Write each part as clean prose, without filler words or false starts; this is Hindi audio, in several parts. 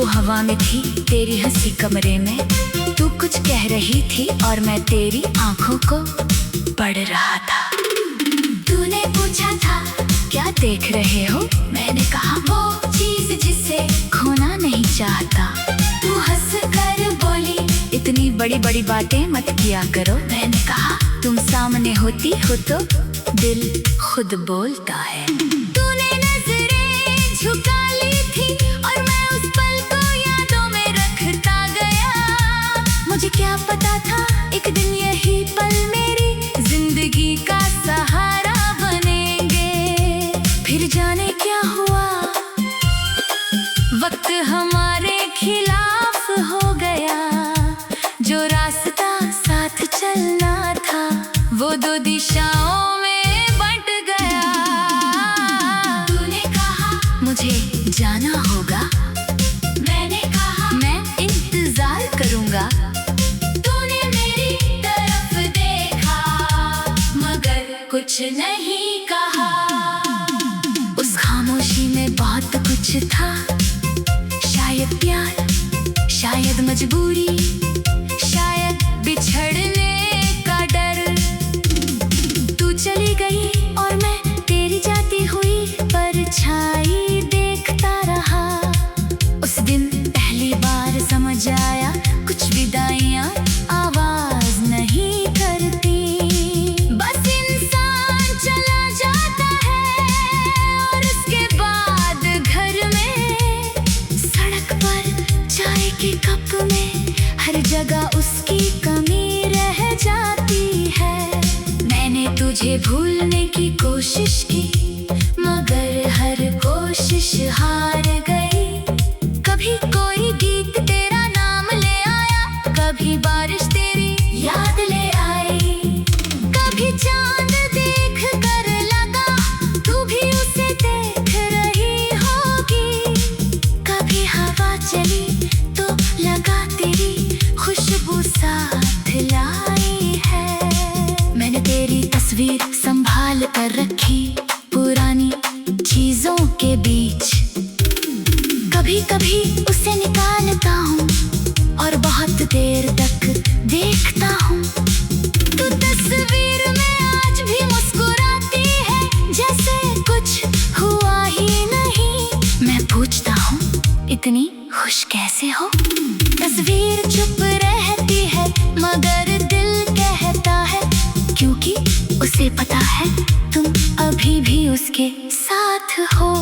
खुशबू हवा में थी तेरी हंसी कमरे में, तू कुछ कह रही थी और मैं तेरी आंखों को पढ़ रहा था। तूने पूछा था क्या देख रहे हो, मैंने कहा वो चीज जिसे खोना नहीं चाहता। तू हंस कर बोली इतनी बड़ी बड़ी बातें मत किया करो, मैंने कहा तुम सामने होती हो तो दिल खुद बोलता है। तूने नजरें झुका ली थी और मैं उस पल को यादों में रखता गया। मुझे क्या पता था एक दिन यही पल मेरी जिंदगी का सहारा बनेंगे। फिर जाने क्या हुआ, वक्त हमारे खिलाफ हो गया। जो रास्ता साथ चलना था वो दो दिशाओं में बंट गया। तूने कहा मुझे जाना होगा, मैंने कहा मैं इंतजार करूंगा। तूने मेरी तरफ देखा मगर कुछ नहीं कहा। उस खामोशी में बहुत कुछ था, शायद प्यार, शायद मजबूरी, शायद बिछड़ने का डर। तू चली गई और मैं तेरी जाती हुई परछाई देखता रहा। उस दिन पहली बार समझ आया कुछ विदाइयां आवाज नहीं करती। बस इंसान चला जाता है और उसके बाद घर में, सड़क पर, चाय के कप में, हर जगह उसकी कमी रह जाती है। मैंने तुझे भूलने की कोशिश की मगर हर कोशिश हार गई। कभी कोई गीत तेरा नाम ले आया, कभी बारिश तेरी याद ले आई। कभी चांद देख कर लगा तू भी उसे देख रही होगी। कभी हवा चली तो लगा तेरी खुशबू साथ लाई है। मैंने तेरी तस्वीर संभाल कर रखी पुरानी चीजों के बीच। कभी कभी उसे निकालता हूँ और बहुत देर तक देखता हूँ। तू तस्वीर में आज भी मुस्कुराती है जैसे कुछ हुआ ही नहीं। मैं पूछता हूँ इतनी खुश कैसे हो। तस्वीर चुप रहती है मगर दिल कहता है, क्योंकि उसे पता है तुम अभी भी उसके साथ हो।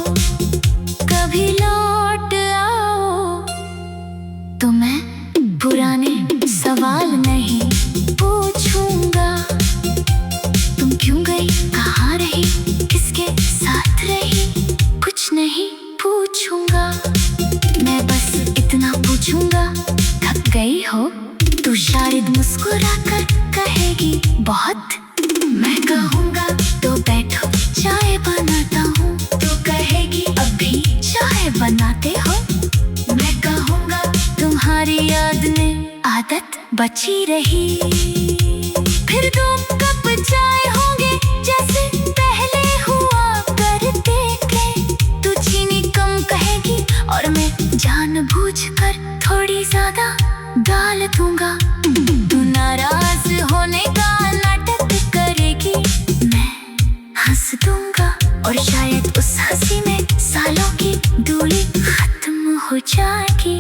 कभी लौट आओ तो मैं पुराने सवाल नहीं पूछूंगा। तुम क्यों गई, कहाँ रही, किसके साथ रही, कुछ नहीं पूछूंगा। मैं बस इतना पूछूंगा थक गई हो। तू शायद मुस्कुरा कर कहेगी बहुत। मैं कहूँगा तो बैठो चाय बनाता हूँ। तू कहेगी अभी चाय बनाते हो। मैं कहूँगा तुम्हारी याद में आदत बची रही। फिर 2 कप चाय होंगे जैसे पहले हुआ करते थे। तू चीनी कम कहेगी और मैं जानबूझकर थोड़ी ज्यादा डाल दूंगा। तू नाराज होने का नाटक करेगी, मैं हंस दूंगा और शायद उस हंसी में सालों की दूरी खत्म हो जाएगी।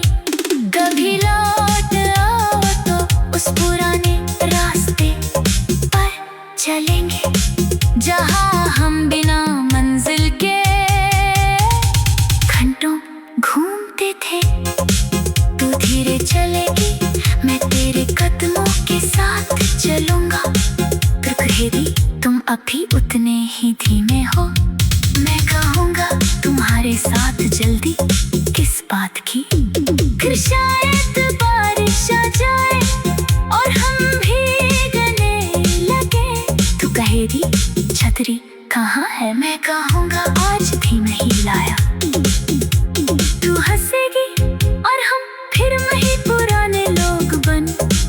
कभी लौट आओ तो उस पुराने रास्ते पर चलेंगे जहां हम बिना मंजिल के घंटों घूमते थे। तू धीरे चलेगी, मैं तेरे कदमों के साथ चलूंगा। तो कहेगी तुम अभी उतने ही धीमे हो। मैं कहूँगा तुम्हारे साथ जल्दी किस बात की। फिर शायद बारिश आ जाए और हम भीगने लगे। तू कहेगी छतरी कहाँ है, मैं कहूँगा आज भी नहीं लाया। तू हंसेगी और हम फिर वही पुराने लोग बन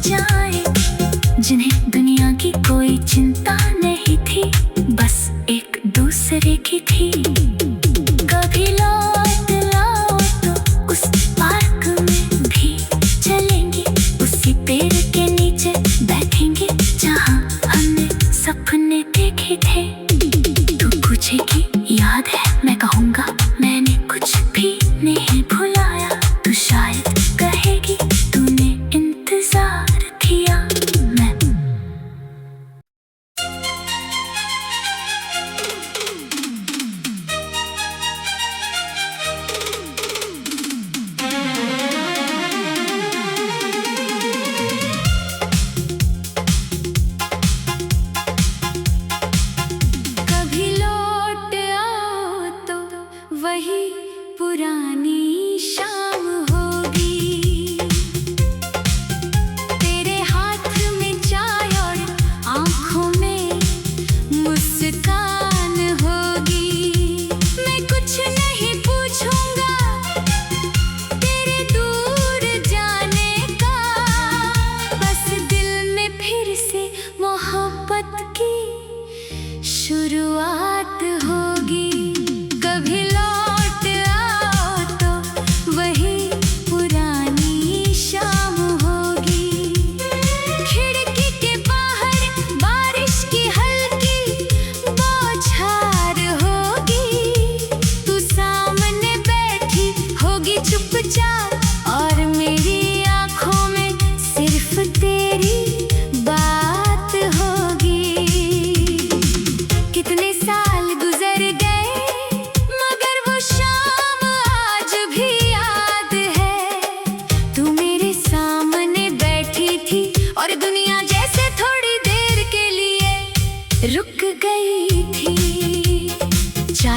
जाएंगे जिन्हें दुनिया की कोई चिंता नहीं थी, बस एक दूसरे की थी। कभी लौट आओ तो उस पार्क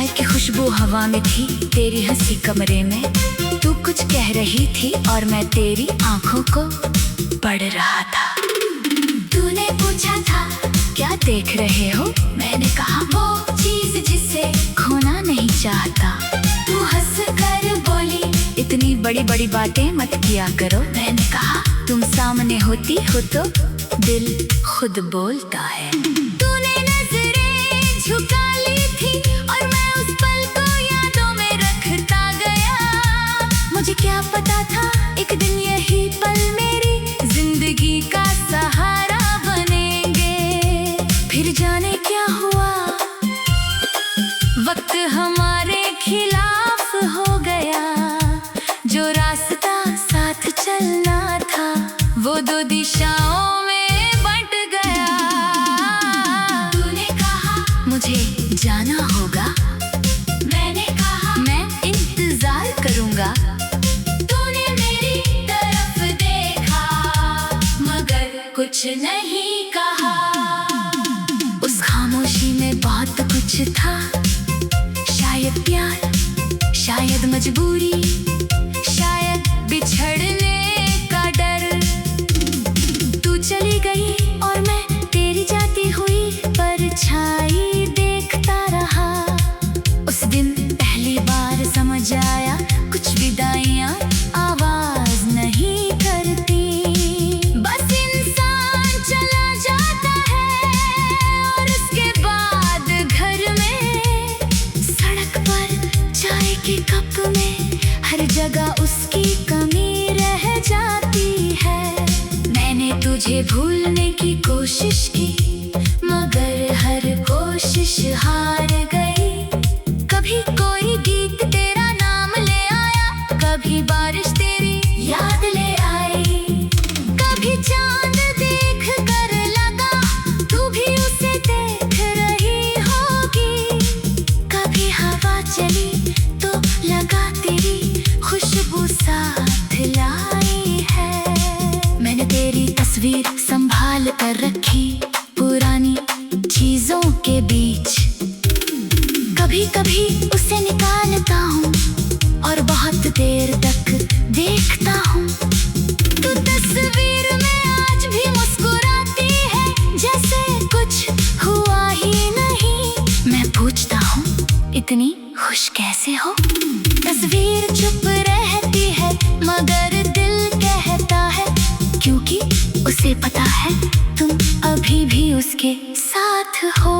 चाय की खुशबू हवा में थी, तेरी हंसी कमरे में। तू कुछ कह रही थी और मैं तेरी आंखों को पढ़ रहा था। तूने पूछा था क्या देख रहे हो, मैंने कहा वो चीज जिसे खोना नहीं चाहता। तू हंस कर बोली इतनी बड़ी बड़ी बातें मत किया करो। मैंने कहा तुम सामने होती हो तो दिल खुद बोलता है। तूने नजरें झुका ली थी और मैं उस पल को यादों में रखता गया। मुझे क्या पता था एक दिन यही पल मेरी जिंदगी का सहारा बनेंगे। फिर जाने क्या हुआ, वक्त हमारे खिलाफ हो गया। जो रास्ता साथ चलना था वो दो दिशाओं में बंट गया। तूने कहा मुझे जाना होगा, मैंने कहा मैं इंतजार करूंगा। तूने मेरी तरफ देखा मगर कुछ नहीं कहा। उस खामोशी में बहुत कुछ था, शायद प्यार, शायद मजबूरी, शायद बिछड़ने का डर। तू चली गई और मैं तेरी जाती हुई परछाई देखता रहा। उस दिन पहली बार समझ आया कुछ विदाइयां आवाज नहीं करती। बस इंसान चला जाता है और उसके बाद घर में, सड़क पर, चाय के कप में, हर जगह उसकी कमी रह जाती है। मैंने तुझे भूलने की कोशिश की मगर हर कोशिश हार गई। कभी कोई गीत तेरा नाम ले आया, कभी बारिश तेरी याद ले आई। कभी चांद देख कर लगा तू भी उसे देख रही होगी। कभी हवा चली तो लगा तेरी खुशबू साथ लाई है। मैंने तेरी तस्वीर संभाल कर रखी पुरानी चीजों के बीच। कभी कभी उसे निकालता हूँ और बहुत देर तक देखता हूँ। तू तस्वीर में आज भी मुस्कुराती है जैसे कुछ हुआ ही नहीं। मैं पूछता हूँ इतनी खुश कैसे हो। तस्वीर चुप रहती है मगर दिल कहता है, क्योंकि उसे पता है तुम अभी भी उसके साथ हो।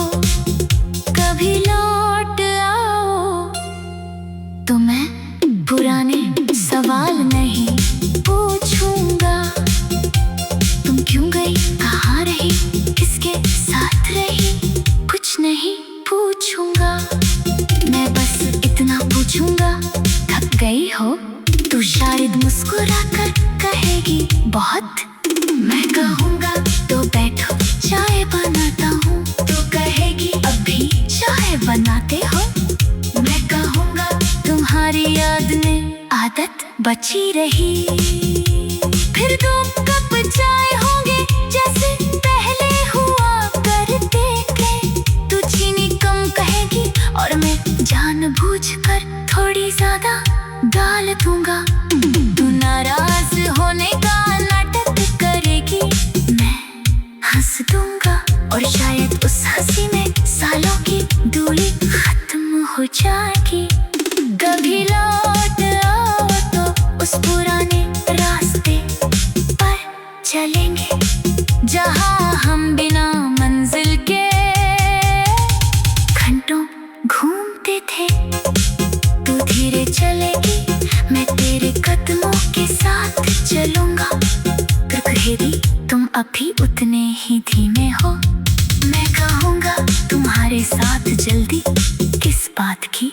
कभी लौट आओ तो मैं पुराने सवाल नहीं पूछूंगा। तुम क्यों गई, कहाँ रही, किसके साथ रही, कुछ नहीं पूछूंगा। मैं बस इतना पूछूंगा थक गई हो। तू शायद मुस्कुरा कर कहेगी बहुत। मैं कहूँगा तो बैठो चाय बनाता हूँ। तू कहेगी अभी चाय बनाते हो। मैं कहूँगा तुम्हारी याद में आदत बची रही। फिर 2 कप चाय होंगे जैसे पहले हुआ करते थे। तू चीनी कम कहेगी और मैं जानबूझकर थोड़ी ज्यादा डाल दूंगा। तू नाराज होने का नाटक करेगी, मैं हंस दूंगा और शायद उस हंसी में सालों की दूरी खत्म हो जाएगी। कभी लौट आओ तो उस पुराने रास्ते पर चलेंगे जहाँ हम बिना मंजिल के घंटों घूमते थे। तू धीरे चलेगी, मैं तेरे कदमों के साथ चलूंगा। फिर कहेगी तुम अभी उतने ही धीमे हो। मैं कहूँगा तुम्हारे साथ जल्दी किस बात की।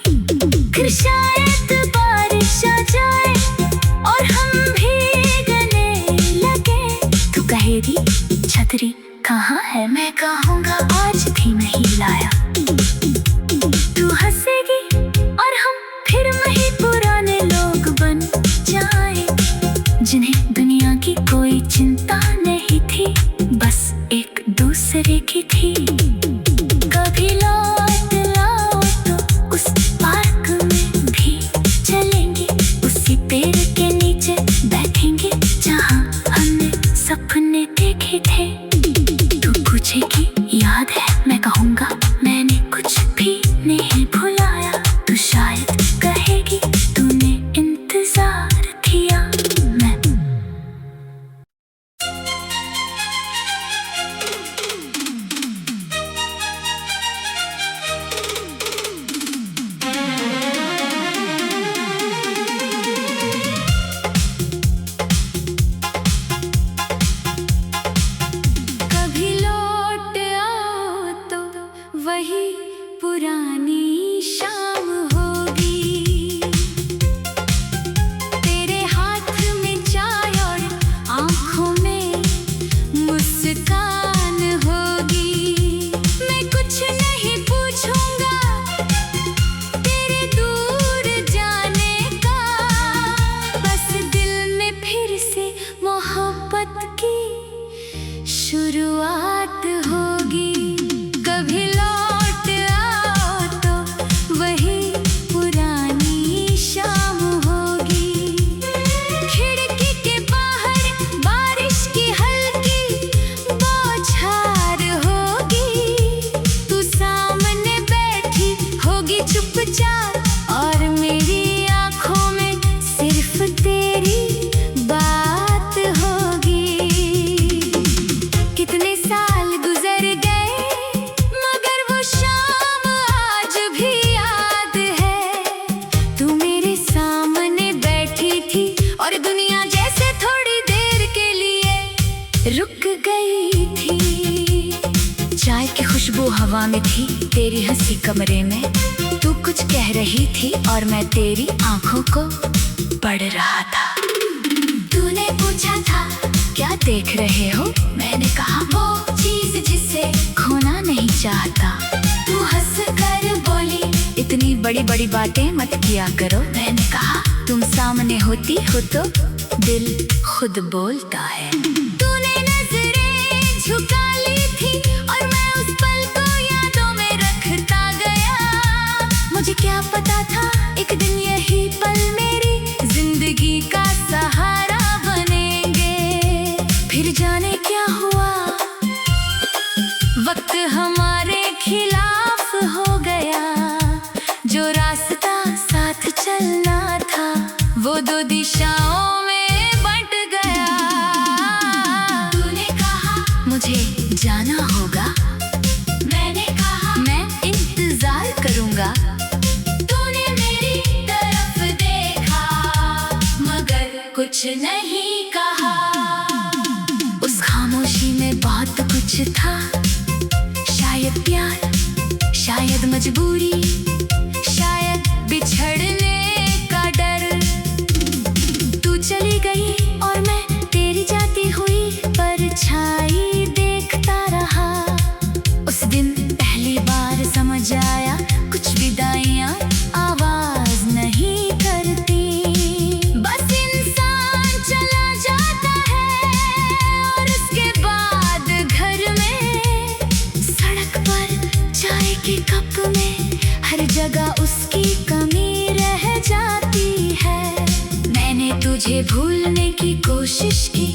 फिर शायद बारिश आ जाए और हम भीगने लगे। तू कहेगी छतरी कहाँ है, मैं कहूँगा आज भी नहीं लाया। तू हंसेगी और हम फिर वही पुराने लोग बन जाए जिन्हें दुनिया की कोई चिंता नहीं थी, बस एक दूसरे की थी। कभी लौट आओ तो उस हवा में थी तेरी हंसी कमरे में, तू कुछ कह रही थी और मैं तेरी आंखों को पढ़ रहा था। तूने पूछा था क्या देख रहे हो, मैंने कहा वो चीज जिसे खोना नहीं चाहता। तू हंस कर बोली इतनी बड़ी बड़ी बातें मत किया करो, मैंने कहा तुम सामने होती हो तो दिल खुद बोलता है। तूने नजरें झुका ली थी और मैं उस पल को यादों में रखता गया। मुझे क्या पता था एक दिन यही पल मेरी जिंदगी का सहारा बनेंगे। फिर जाने क्या हुआ, वक्त हमारे खिलाफ हो गया। जो रास्ता साथ चलना था वो दो दिशाओं में बंट गया। तूने कहा मुझे जाना होगा, मैंने कहा मैं इंतजार करूंगा। तूने मेरी तरफ देखा मगर कुछ नहीं कहा। उस खामोशी में बहुत कुछ था, शायद प्यार, शायद मजबूरी, शायद बिछड़ने का डर। तू चली गई और मैं तेरी जाती हुई परछाई देखता रहा। उस दिन पहली बार समझ आया कुछ विदाइयां आवाज नहीं करती। बस इंसान चला जाता है और उसके बाद घर में, सड़क पर, चाय के कप में, हर जगह उसकी कमी रह जाती है। मैंने तुझे भूलने की कोशिश की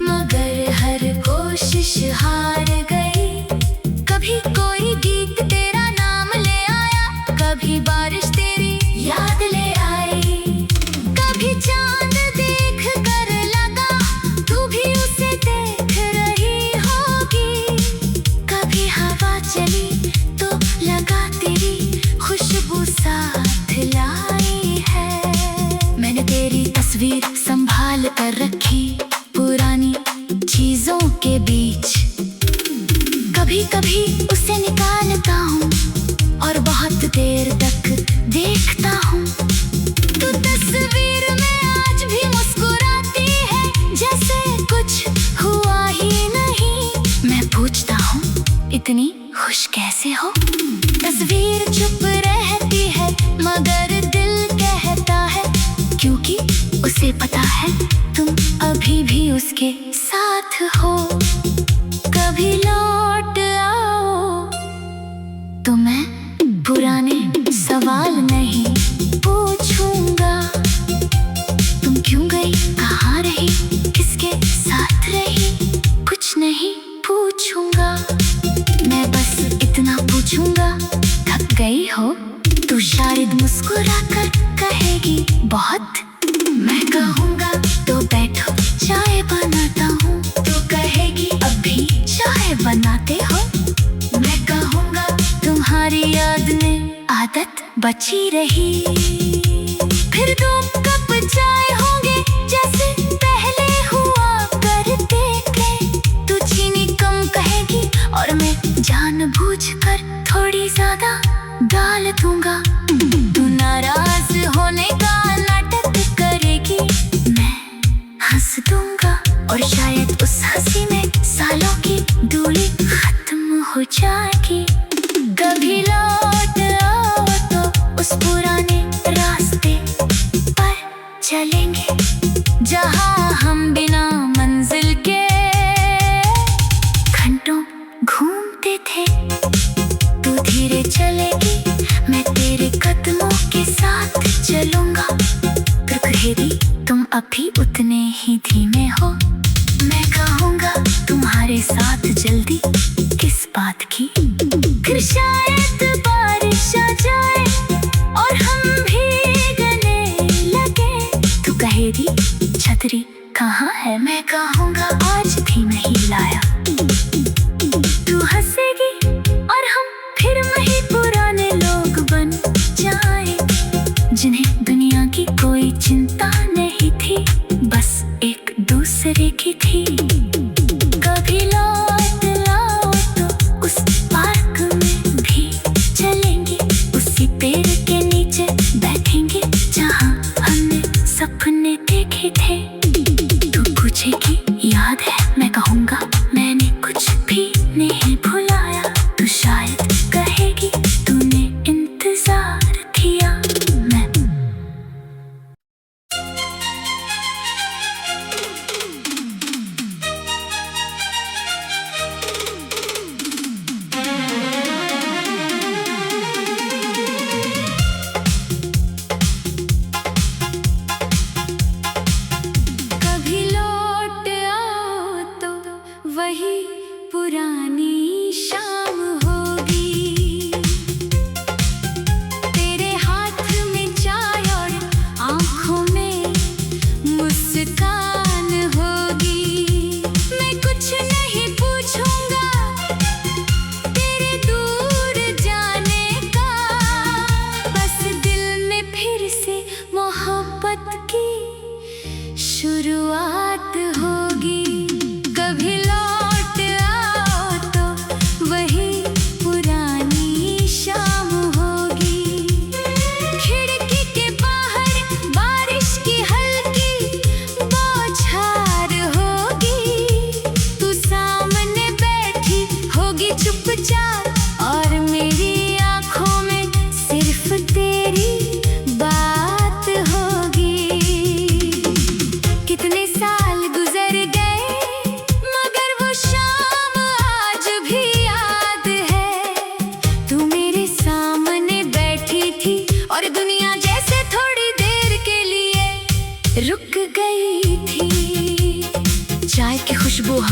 मगर हर कोशिश हार गई। कभी कोई गीत तेरा नाम ले आया, कभी बारिश तेरी याद ले आई। कभी चांद देख कर लगा तू भी उसे देख रही होगी। कभी हवा चली तो लगा तेरी खुशबू साथ लाई है। मैंने तेरी तस्वीर संभाल कर रखी पुरानी चीजों के बीच। कभी कभी उसे निकालता हूँ और बहुत देर तक देखता हूँ। तू तस्वीर में आज भी मुस्कुराती है जैसे कुछ हुआ ही नहीं। मैं पूछता हूँ इतनी खुश कैसे हो। तस्वीर चुप रहती है मगर दिल कहता है क्योंकि उसे पता है तुम अभी भी उसके साथ हो। कभी लौट आओ तो मैं पुराने सवाल नहीं पूछूंगा। तुम क्यों गई, कहाँ रही, किसके साथ रही, कुछ नहीं पूछूंगा। मैं बस इतना पूछूंगा थक गई हो। तू शायद मुस्कुरा कर कहेगी बहुत। मैं कहूँगा तो बैठो चाय बनाता हूँ। तू कहेगी अभी चाय बनाते हो। मैं कहूँगा तुम्हारी याद में आदत बची रही। फिर 2 कप चाय होंगे जैसे पहले हुआ करते थे। तू चीनी कम कहेगी और मैं जानबूझकर थोड़ी ज्यादा डाल दूंगा। तू नाराज होने का नाटक करेगी, मैं हंस दूंगा और शायद उस हंसी में सालों की दूरी खत्म हो जाएगी। कभी लौट आओ तो उस पुराने रास्ते पर चलेंगे जहां हम बिना मंजिल के घंटों घूमते थे। तू धीरे चलेगी, मैं तेरे कदमों के साथ चलूंगा। फिर कहेगी तुम अभी उतने ही धीमे हो। मैं कहूँगा तुम्हारे साथ जल्दी किस बात की। फिर शायद बारिश आ जाए और हम भीगने लगे। तू कहेगी छतरी कहाँ है, मैं कहूँगा आज भी नहीं लाया। तू हंसेगी और हम फिर वही पुराने लोग बन जाए जिन्हें दुनिया की कोई चिंता नहीं थी, बस एक दूसरे की थी। कभी लौट आओ तो उस पार्क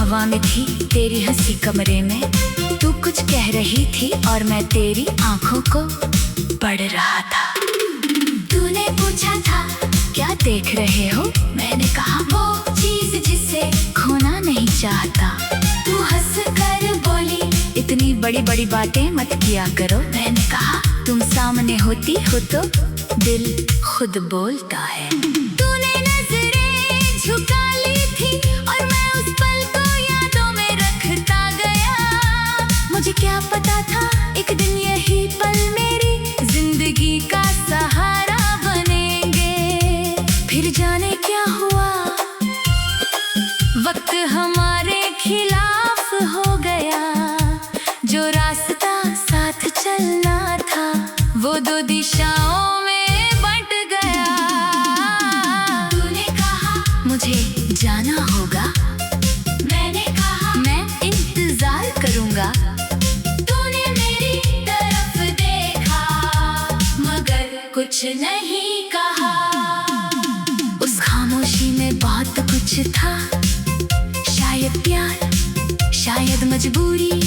हवा में थी तेरी हंसी कमरे में, तू कुछ कह रही थी और मैं तेरी आंखों को पढ़ रहा था। तूने पूछा था क्या देख रहे हो, मैंने कहा वो चीज जिसे खोना नहीं चाहता। तू हंस कर बोली इतनी बड़ी बड़ी बातें मत किया करो। मैंने कहा तुम सामने होती हो तो दिल खुद बोलता है। तूने नजरें झुका ली थी और मैं उस पल को यादों में रखता गया। मुझे क्या पता था एक दिन यही पल मेरी जिंदगी का सहारा बनेंगे। फिर जाने क्या हुआ, वक्त हमारे खिलाफ हो गया। जो रास्ता साथ चलना था वो दो दिशाओं में बंट गया। तूने कहा मुझे जाना होगा, मैंने कहा मैं इंतजार करूंगा। तूने मेरी तरफ देखा मगर कुछ नहीं कहा। उस खामोशी में बहुत कुछ था, शायद प्यार, शायद मजबूरी,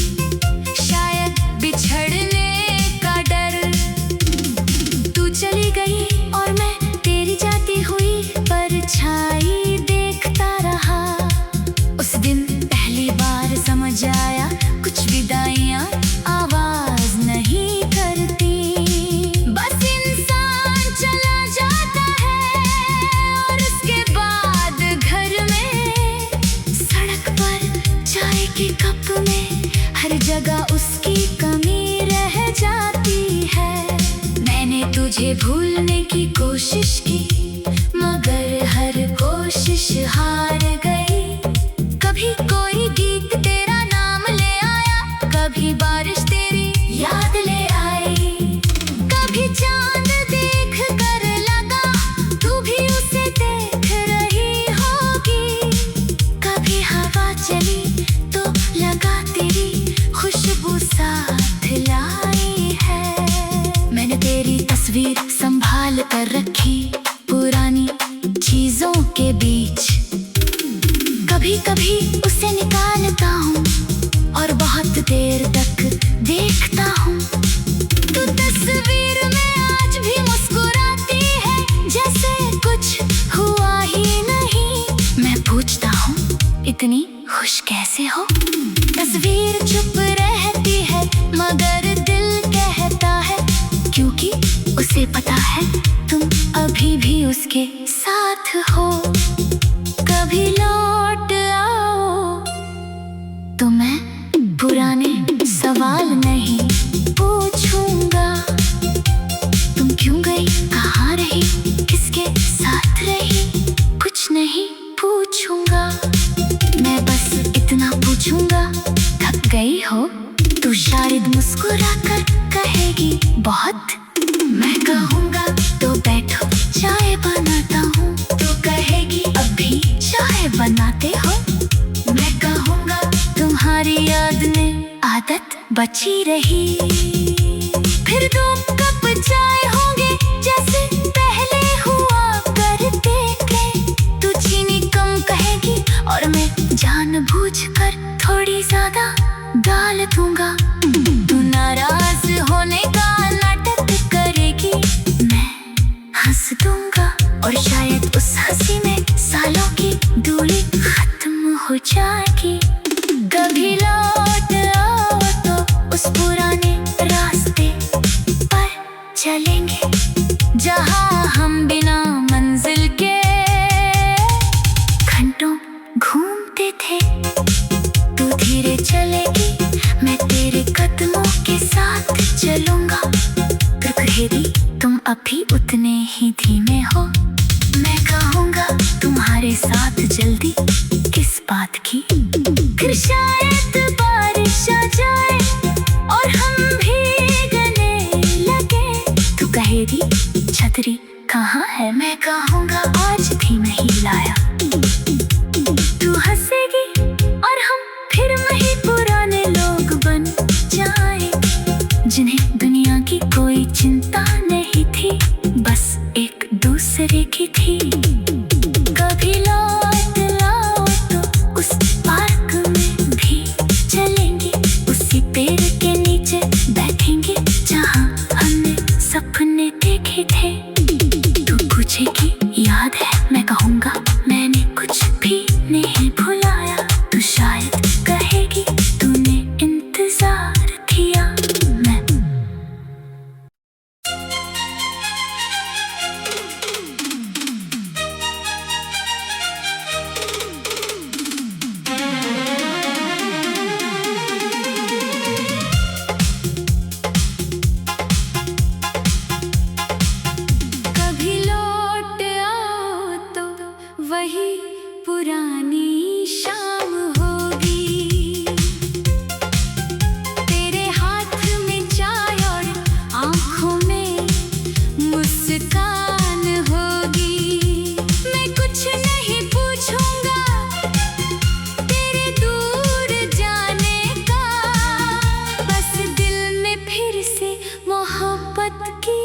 शायद बिछड़ने का डर। तू चली गई और मैं तेरी जाती हुई परछाई देखता रहा। उस दिन पहली बार समझ आया कुछ विदाइयां आवाज नहीं करती। बस इंसान चला जाता है और उसके बाद घर में, सड़क पर, चाय के कप में, हर जगह उसकी कमी रह जाती है। मैंने तुझे भूलने की कोशिश की मगर हर कोशिश हार गई। कभी कोई गीत तेरा नाम ले आया, कभी बारिश तेरी याद ले आई। कभी चांद देख कर लगा तू भी उसे देख रही होगी। कभी हवा चली तो लगा तेरी खुशबू साथ लाई है। मैंने तेरी तस्वीर संभाल कर रखी पुरानी चीजों के बीच। कभी कभी उसे निकालता हूँ और बहुत देर तक देखता हूँ। तू तस्वीर में आज भी मुस्कुराती है जैसे कुछ हुआ ही नहीं। मैं पूछता हूँ इतनी खुश कैसे हो। तस्वीर चुप रहती है मगर दिल कहता है क्योंकि उसे पता है तुम अभी भी उसके साथ हो। कभी लौट आओ तो मैं पुराने सवाल नहीं पूछूंगा। तुम क्यों गई, कहाँ रही, किसके साथ रही, कुछ नहीं पूछूंगा। मैं बस इतना पूछूंगा थक गई हो। तू शायद मुस्कुरा कर कहेगी बहुत। मैं कहूँगा तो बैठो चाय बनाता हूँ। तू कहेगी अभी चाय बनाते हो। मैं कहूँगा तुम्हारी याद में आदत बची रही। फिर 2 कप चाय होंगे जैसे पहले हुआ करते थे। तू चीनी कम कहेगी और मैं जानबूझकर थोड़ी ज्यादा डाल दूंगा। तू नाराज होने का नाटक करेगी, मैं हंस दूंगा और शायद उस हंसी में सालों की दूरी खत्म हो जाएगी। कभी लौट आओ तो उस पुराने रास्ते पर चलेंगे जहां हम बिना मंजिल के घंटों घूमते थे। तू धीरे चलेगी, मैं तेरे कदमों के साथ चलूंगा। फिर कहेगी तुम अभी उतने ही धीमे हो। मैं कहूँगा तुम्हारे साथ जल्दी किस बात की। फिर शायद बारिश आ जाए और हम भीगने लगे। तू कहेगी छतरी कहाँ है, मैं कहूँगा आज भी नहीं लाया। तू हंसेगी और हम फिर वही पुराने लोग बन जाएंगे जिन्हें दुनिया की कोई चिंता नहीं थी, बस एक दूसरे की थी। कभी लौट आओ तो उस पार्क में बैठे थे। तू पूछेगी याद है, मैं कहूँगा मैंने कुछ भी नहीं भुलाया। तू शायद कहेगी तूने इंतजार किया। मैं कभी लौट आओ तो वही पुरानी शाम होगी। तेरे हाथ में चाय और आंखों में मुस्कान होगी। मैं कुछ नहीं पूछूंगा तेरे दूर जाने का, बस दिल में फिर से मोहब्बत की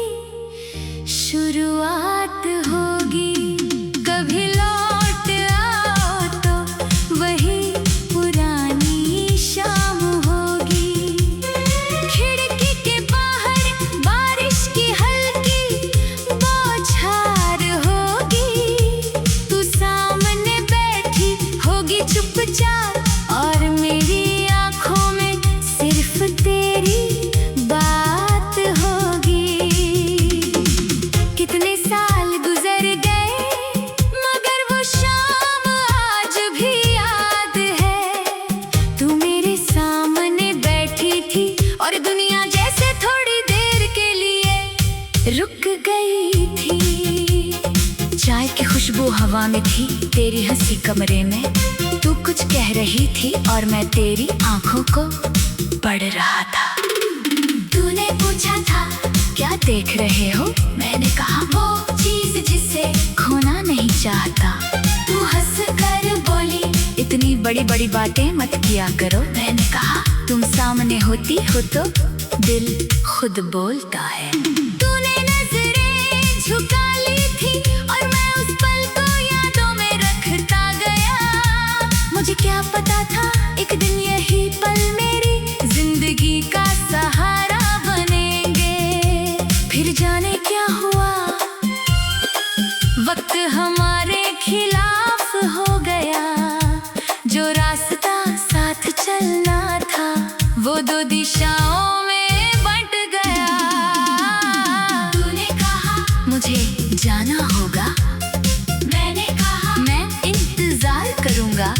शुरुआत होगी। कभी लौट आओ तो वही पुरानी शाम होगी। खिड़की के बाहर बारिश की हल्की बौछार होगी। तू सामने बैठी होगी चुपचाप और मेरी आंखों में सिर्फ तेरी बात होगी। कितने साल गुजर गए मगर वो शाम आज भी याद है। तू मेरे सामने बैठी थी और दुनिया जैसे थोड़ी देर के लिए रुक गई थी। चाय की खुशबू हवा में थी, तेरी हंसी कमरे में। तू कुछ कह रही थी और मैं तेरी आंखों को पढ़ रहा था। तूने पूछा था क्या देख रहे हो, मैंने कहा वो चीज जिसे खोना नहीं चाहता। तू हंस कर बोली इतनी बड़ी बड़ी बातें मत किया करो। मैंने कहा तुम सामने होती हो तो दिल खुद बोलता है। तूने नजरें झुका ली थी और मैं उस पल को यादों में रखता गया। मुझे क्या पता था एक दिन यही पल मेरी जिंदगी का सहारा बनेंगे। फिर जाने क्या हुआ, वक्त हमारे खिलाफ हो गया। जो रास्ता साथ चलना था वो दो दिशाओं में बंट गया। तूने कहा मुझे जाना होगा, मैंने कहा मैं इंतजार करूंगा।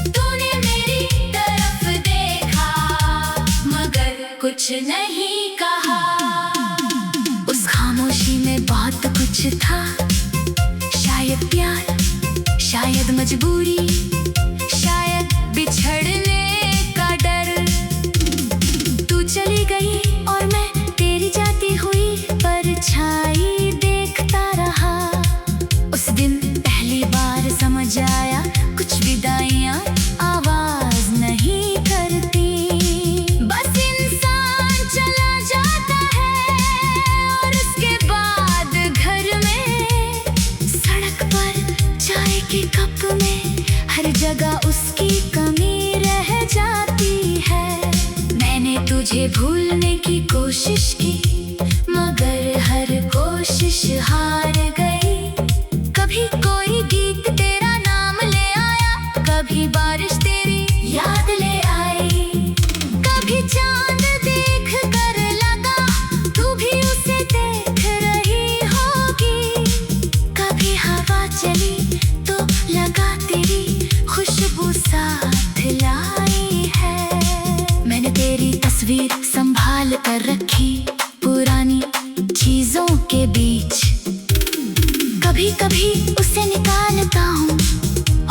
तूने मेरी तरफ देखा मगर कुछ नहीं कहा। उस खामोशी में बहुत कुछ था, शायद प्यार, शायद मजबूरी, शायद बिछड़ने का डर। तू चली गई और मैं तेरी जाती हुई परछाई देखता रहा। उस दिन पहली बार समझ आया कुछ विदाइयां आवाज नहीं करती। बस इंसान चला जाता है और उसके बाद घर में, सड़क पर, चाय के कप में, हर जगह उसकी कमी रह जाती है। मैंने तुझे भूलने की कोशिश की मगर हर कोशिश हार गई। कभी कोई गीत तेरा नाम ले आया, कभी बारिश तेरी याद ले आई। कभी चांद देख कर लगा तू भी उसे देख रही होगी। कभी हवा चली तो लगा तेरी खुशबू साथ लाई है। मैंने तेरी तस्वीर संभाल कर रखी पुरानी चीजों के बीच। कभी कभी उसे निकालता हूँ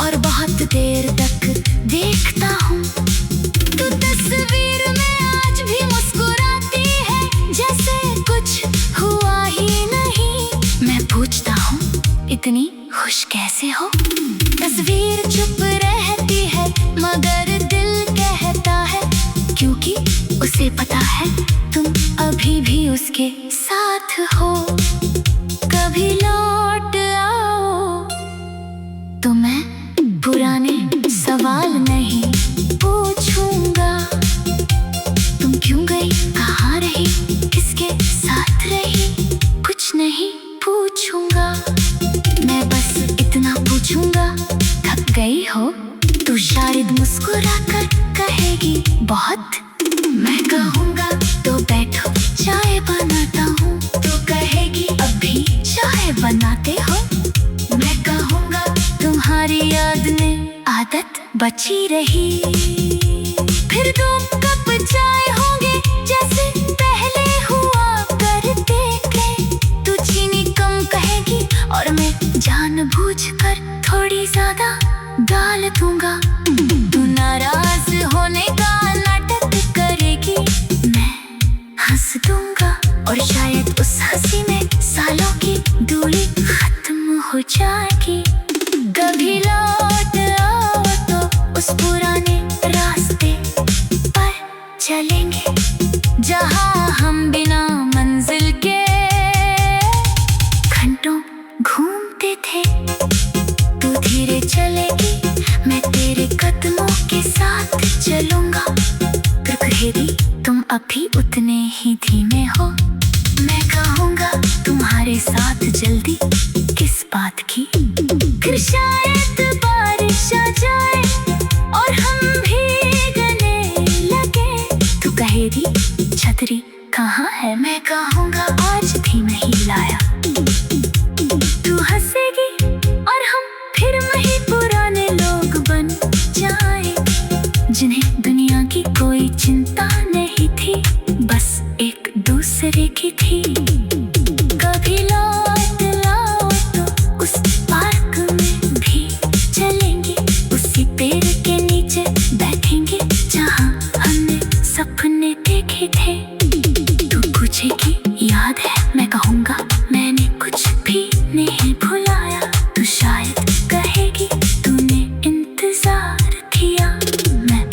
और बहुत देर तक देखता हूँ। तू तस्वीर में आज भी मुस्कुराती है जैसे कुछ हुआ ही नहीं। मैं पूछता हूँ इतनी खुश कैसे हो। तस्वीर चुप रहती है मगर दिल कहता है क्योंकि उसे पता है तुम अभी भी उसके साथ हो। कभी लौट आओ तो मैं पुराने सवाल नहीं पूछूंगा। तुम क्यों गई, कहाँ रही, किसके साथ रही, कुछ बची रही। फिर 2 कप चाय होंगे जैसे पहले हुआ करते थे। तू चीनी कम कहेगी और मैं जानबूझकर थोड़ी ज्यादा डाल दूंगा। तू नाराज होने का नाटक करेगी, मैं हंस दूंगा और शायद उस हंसी में सालों की दूरी खत्म हो जाएगी। कभी लौट आओ तो उस पुराने रास्ते पर चलेंगे जहां हम बिना मंजिल के घंटों घूमते थे। तू धीरे चलेगी, मैं तेरे कदमों के साथ चलूंगा। फिर कहेगी तुम अभी उतने ही धीमे हो। मैं कहूँगा तुम्हारे साथ जल्दी किस बात की। फिर शायद बारिश आ जाए और हम भीगने लगे। तू कहेगी छतरी कहाँ है, मैं कहूँगा आज भी नहीं लाया। तू हंसेगी और हम फिर वही पुराने लोग बन जाएंगे, जिन्हें दुनिया की कोई चिंता नहीं थी, बस एक दूसरे की थी। कभी लौट आओ तो उस पार्क में भी चलेंगे, उसी पेड़ के नीचे बैठेंगे जहाँ हमने सपने देखे थे। तू पूछेगी याद है, मैं कहूँगा मैंने कुछ भी नहीं भुलाया। तू शायद कहेगी तूने इंतजार किया। मैं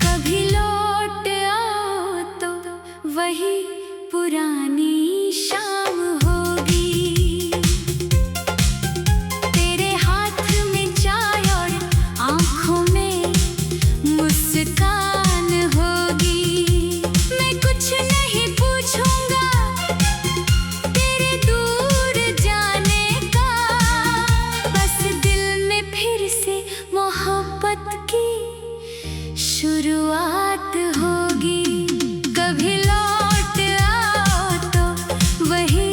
कभी लौट आओ तो वही पुरानी शाम होगी। तेरे हाथ में चाय और आंखों में मुस्कान होगी। मैं कुछ नहीं पूछूंगा तेरे दूर जाने का, बस दिल में फिर से मोहब्बत की शुरुआत होगी। कभी लौट आओ तो वही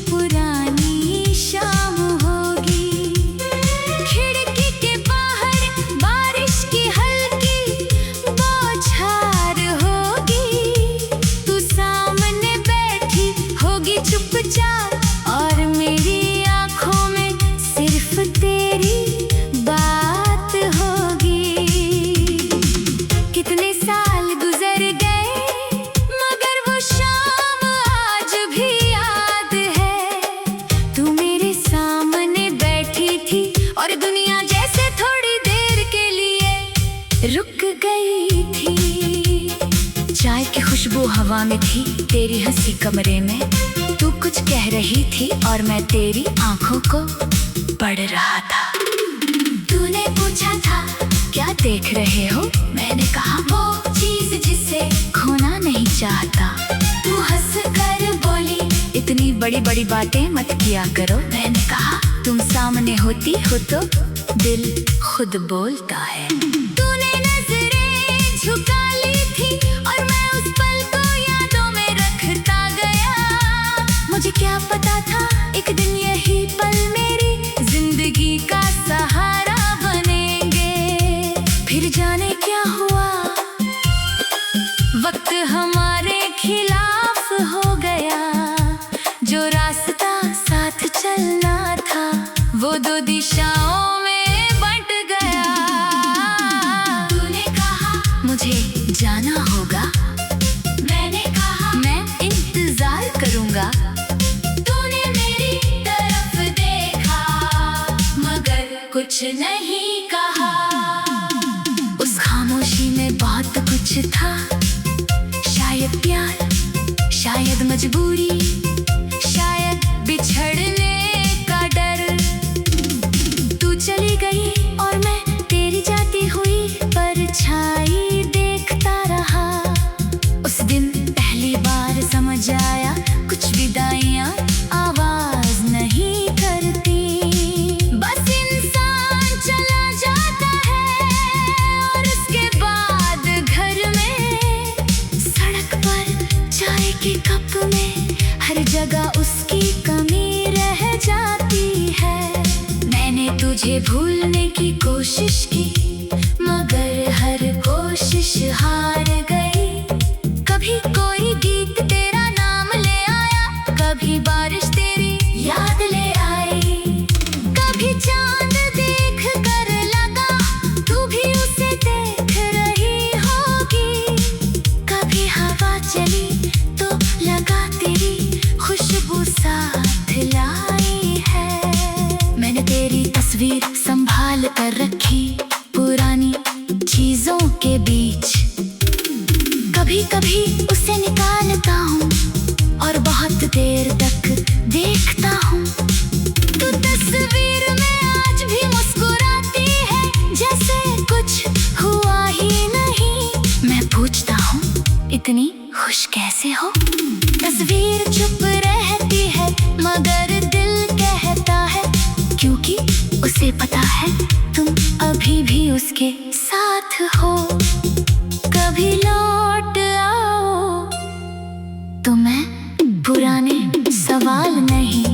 पुरानी शाम होगी। खिड़की के बाहर बारिश की हल्की बौछार होगी। तू सामने बैठी होगी चुपचाप और मेरी आंखों में सिर्फ तेरी बात होगी। कितने साल गुजर गए मगर वो शाम आज भी याद है। तू मेरे सामने बैठी थी और दुनिया जैसे थोड़ी देर के लिए रुक गई थी। चाय की खुशबू हवा में थी, तेरी हंसी कमरे में। तू कुछ कह रही थी और मैं तेरी आंखों को पढ़ रहा था। तूने पूछा था क्या देख रहे हो, मैंने कहा वो चीज जिसे खोना नहीं चाहता। तू हंस कर बोली इतनी बड़ी बड़ी बातें मत किया करो। मैंने कहा तुम सामने होती हो तो दिल खुद बोलता है। तूने नजरें झुका ली थी और मैं उस पल को यादों में रखता गया। मुझे क्या पता था एक दिन यही पल मेरी जिंदगी का सहारा बनेंगे। फिर जाने क्या हुआ, वक्त हमारे खिलाफ हो गया। जो रास्ता साथ चलना था वो 2 दिशाओं में बंट गया। तूने कहा मुझे जाना होगा, मैंने कहा मैं इंतजार करूंगा। तूने मेरी तरफ देखा मगर कुछ नहीं कहा। उस खामोशी में बहुत कुछ था, शायद प्यार, शायद मजबूरी, शायद बिछड़ने का डर। तू चली गई और मैं तेरी जाती हुई परछाई देखता रहा। उस दिन पहली बार समझ आया कुछ विदाइयां आवाज नहीं करती, बस इन तुझे भूलने की कोशिश की, मगर हर कोशिश हार गई। कभी कोई गीत तेरा नाम ले आया, कभी बारिश तेरी याद ले आई। कभी चांद देख कर लगा तू भी उसे देख रही होगी। कभी हवा चली तो लगा तेरी खुशबू साथ लाई है। मैंने तेरी तस्वीर संभाल कर रखी पुरानी चीजों के बीच। कभी कभी उसे निकालता हूँ और बहुत देर तक देखता हूँ। तू तस्वीर में आज भी मुस्कुराती है, जैसे कुछ हुआ ही नहीं। मैं पूछता हूँ इतनी खुश कैसे हो। तस्वीर चुप रहती है मगर दिल कहता है, क्योंकि उसे पता है तुम अभी भी उसके साथ हो। कभी लौट आओ तो मैं पुराने सवाल नहीं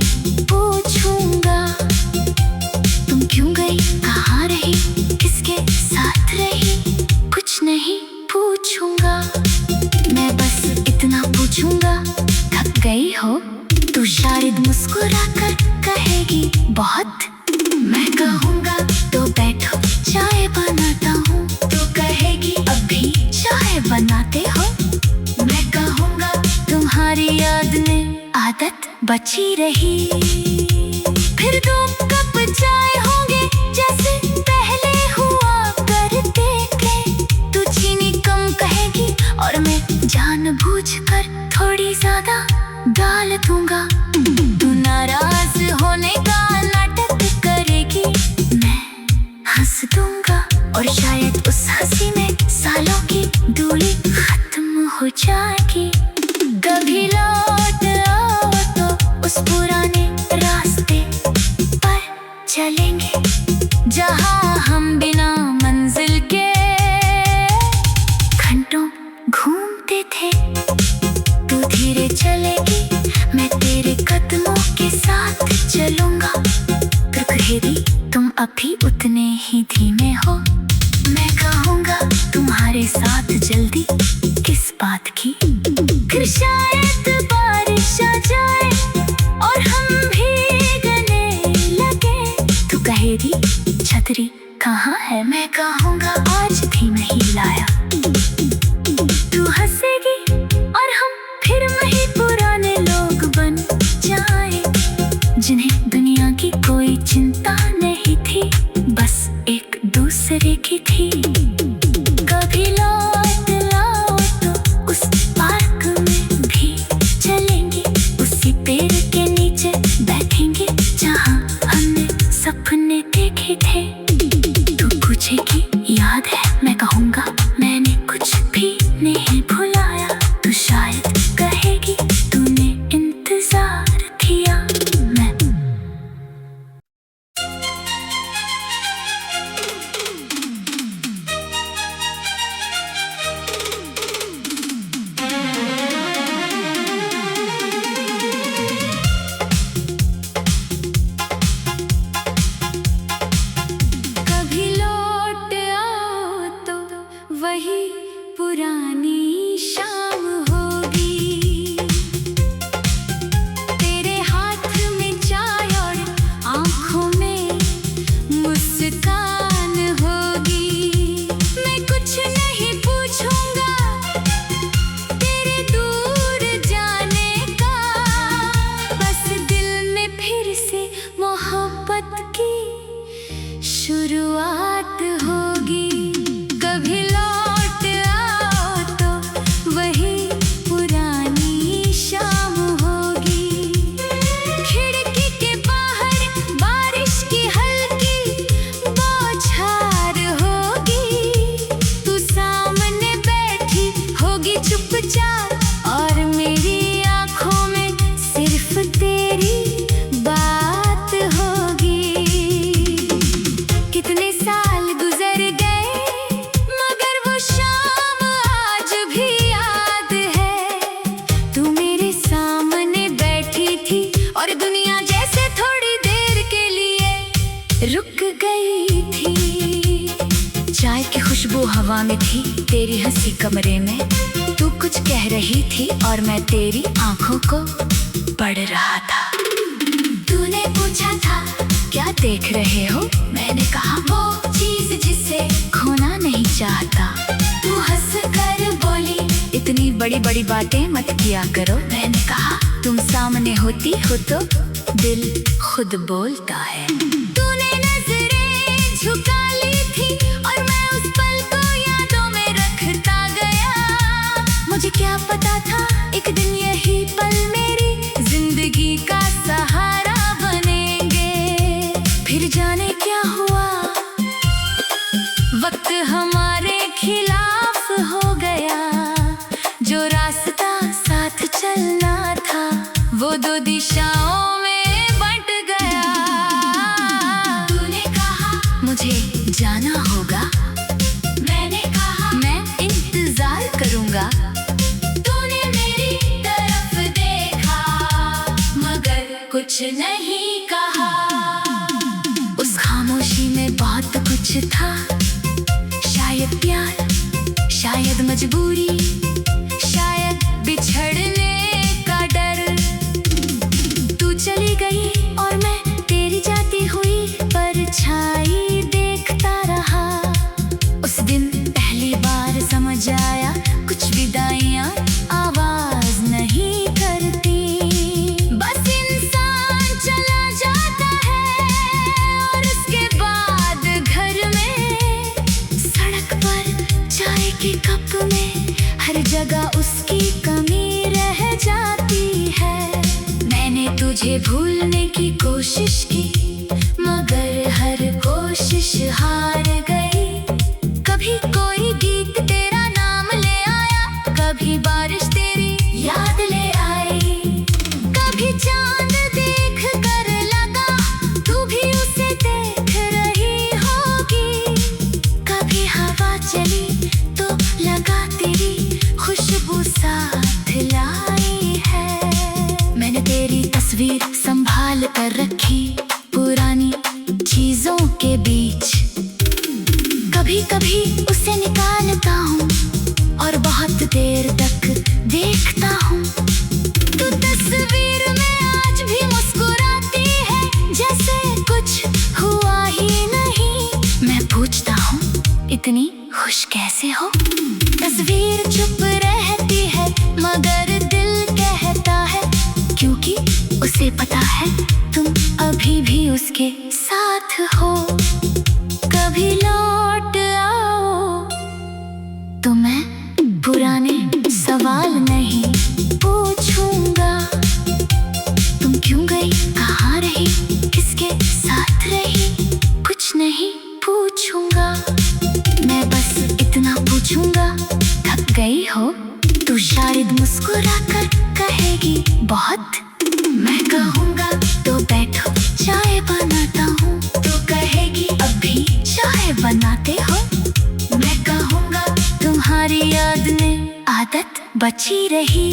पूछूंगा। तुम क्यों गई, कहाँ रही, किसके साथ रही, कुछ नहीं पूछूंगा। मैं बस इतना पूछूंगा, थक गई हो? तू शायद मुस्कुरा कर कहेगी बहुत। मैं कहूँगा तो बैठो चाय बनाता हूँ, तो कहेगी अभी चाय बनाते हो। मैं कहूँगा तुम्हारी याद में आदत बची रही। फिर 2 कप चाय होंगे जैसे पहले हुआ करते थे। तू चीनी कम कहेगी और मैं जानबूझकर थोड़ी ज्यादा डाल दूंगा। तू नाराज होने का नाटक करेगी, मैं हंस दूंगा और शायद उस हंसी में सालों की दूरी खत्म हो जाएगी। कभी लौट आओ तो उस पुराने रास्ते पर चलेंगे, जहाँ हम बिना मंजिल के घंटों घूमते थे। तू धीरे चलेगी, मैं तेरे कदमों के साथ चलूंगा। फिर कहेगी तुम अभी उतने ही धीमे हो। मैं कहूँगा तुम्हारे साथ जल्दी किस बात की। फिर शायद बारिश आ जाए और हम भीगने लगे। तू कहेगी छतरी कहाँ है, मैं कहूँगा आज भी नहीं लाया। तू हंसेगी और हम फिर वही पुराने लोग बन जाए, जिन्हें दुनिया की कोई चिंता नहीं थी, बस एक दूसरे की थी। कभी लौट आओ तो उस पार्क में भी हवा में थी तेरी हंसी कमरे में, तू कुछ कह रही थी और मैं तेरी आंखों को पढ़ रहा था। तूने पूछा था क्या देख रहे हो, मैंने कहा वो चीज जिसे खोना नहीं चाहता। तू हंस कर बोली इतनी बड़ी बड़ी बातें मत किया करो, मैंने कहा तुम सामने होती हो तो दिल खुद बोलता है। तूने नजरें झुका ली थी और मैं उस पल को यादों में रखता गया। मुझे क्या पता था एक दिन यही पल मेरी जिंदगी का सहारा बनेंगे। फिर जाने क्या हुआ, वक्त हमारे खिलाफ हो गया। जो रास्ता साथ चलना था वो दो दिशाओं में बंट गया। तूने कहा मुझे जाना होगा, मैंने कहा मैं इंतजार करूंगा। तूने मेरी तरफ देखा मगर कुछ नहीं कहा। उस खामोशी में बहुत कुछ था, शायद प्यार, शायद मजबूरी, शायद बिछड़ने का डर। तू चली गई और मैं तेरी जाती हुई परछाई देखता रहा। उस दिन पहली बार समझ आया कुछ विदाइयां आवाज नहीं करती। बस इंसान चला जाता है और उसके बाद घर में, सड़क पर, चाय के कप में, हर जगह उसकी कमी रह जाती है। मैंने तुझे भूलने की कोशिश की मगर हर कोशिश हार गई। कभी कोई गीत तेरा नाम ले आया, कभी बारिश तेरी याद ले आई। कभी चांद देख कर लगा तू भी उसे देख रही होगी। कभी हवा चली तो लगा तेरी खुशबू साथ लाई है। मैंने तेरी तस्वीर संभाल कर रखी पुरानी चीजों के बीच। कभी कभी उसे निकालता हूँ और बहुत देर तक देखता हूँ। तू तस्वीर में आज भी मुस्कुराती है जैसे कुछ हुआ ही नहीं। मैं पूछता हूँ इतनी खुश कैसे हो। तस्वीर चुप रहती है मगर दिल कहता है क्योंकि उसे पता है तुम अभी भी उसके साथ हो। कभी लौट आओ तो मैं पुराने सवाल नहीं पूछूंगा। तुम क्यों गई, कहाँ रही, किसके साथ रही, कुछ नहीं पूछूंगा। मैं बस इतना पूछूंगा थक गई हो। तू शायद मुस्कुरा कर कहेगी बहुत। मैं कहूँगा तो बैठो चाय बनाता हूँ। तू कहेगी अभी चाय बनाते हो। मैं कहूँगा तुम्हारी याद में आदत बची रही।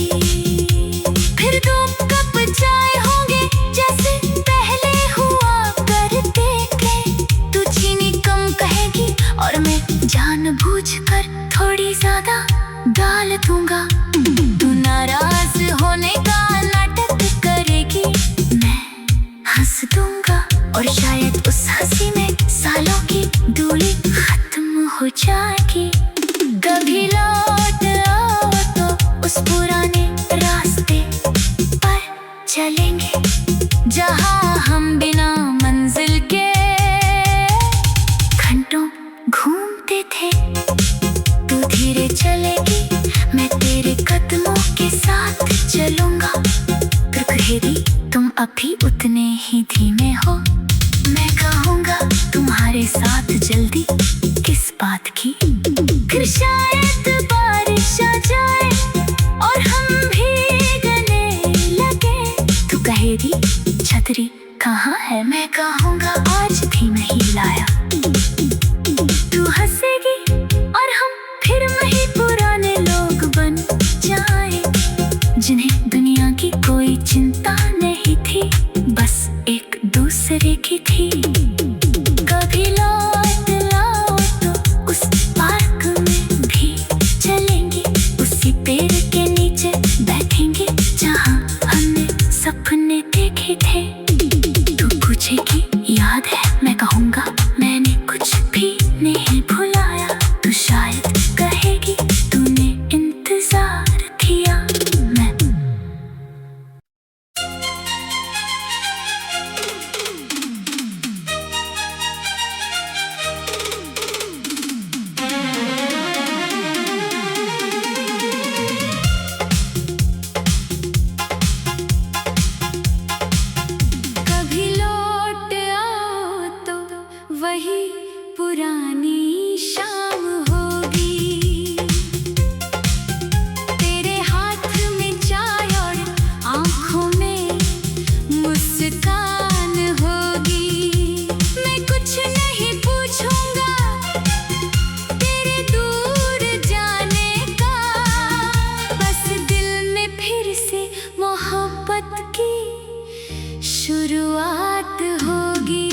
फिर 2 कप चाय होंगे जैसे पहले हुआ करते थे। तू चीनी कम कहेगी और मैं जानबूझकर थोड़ी ज्यादा डाल दूंगा। तू नाराज होने का नाटक करेगी, मैं हंस दूंगा और शायद उस हंसी में सालों की दूरी खत्म हो जाएगी। कभी लौट आओ तो उस पुराने रास्ते पर चलेंगे जहां हम बिना मंजिल के घंटों घूमते थे। तू धीरे चलेगी, मैं तेरे कदमों के साथ चलूंगा। फिर कहेगी तुम अभी उतने ही धीमे हो। मैं कहूँगा तुम्हारे साथ जल्दी किस बात की। फिर शायद बारिश आ जाए और हम भीगने लगे। तू कहेगी छतरी कहाँ है, मैं कहूँगा आज भी नहीं लाया। तू हंसेगी और हम फिर वही पुराने लोग बन जाए जिन्हें दुनिया की कोई चिंता नहीं थी, बस एक दूसरे की थी। कभी लौट आओ तो उस पार्क बैठे थे। तू पूछेगी याद है, मैं कहूँगा मैंने कुछ भी नहीं भुलाया। तू शायद कहेगी तूने इंतजार किया। मैं कभी लौट आओ तो वही पुरानी शाम होगी। तेरे हाथ में चाय और आंखों में मुस्कान होगी। मैं कुछ नहीं पूछूंगा तेरे दूर जाने का, बस दिल में फिर से मोहब्बत की शुरुआत होगी।